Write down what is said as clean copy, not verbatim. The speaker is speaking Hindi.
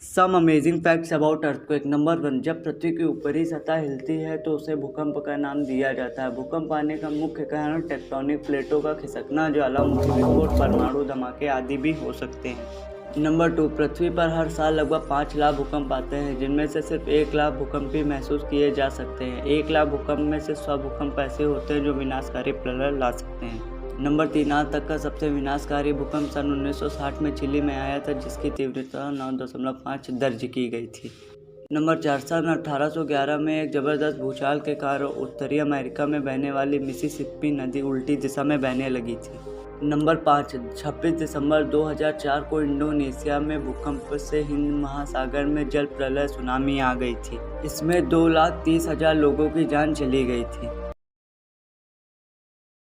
Some amazing facts about earthquake. Number 1, जब पृथ्वी की ऊपरी सतह हिलती है तो उसे भूकंप का नाम दिया जाता है। भूकंप आने का मुख्य कारण टेक्टोनिक प्लेटों का खिसकना, ज्वालामुखी विस्फोट, परमाणु धमाके आदि भी हो सकते हैं। नंबर 2, पृथ्वी पर हर साल लगभग 5 लाख भूकंप आते हैं, जिनमें से सिर्फ 1 लाख भूकंप ही महसूस किए जा सकते हैं। 1 लाख भूकंप में से 100 भूकंप ऐसे होते हैं जो विनाशकारी प्रलय ला सकते हैं। नंबर 3, आज तक का सबसे विनाशकारी भूकंप सन 1960 में चिली में आया था, जिसकी तीव्रता 9.5 दर्ज की गई थी। नंबर 4, सन 1811 में एक जबरदस्त भूचाल के कारण उत्तरी अमेरिका में बहने वाली मिसिसिपी नदी उल्टी दिशा में बहने लगी थी। नंबर 5, 26 दिसंबर 2004 को इंडोनेशिया में भूकंप से हिंद महासागर में जल प्रलय सुनामी आ गई थी। इसमें 2,30,000 लोगों की जान चली गई थी।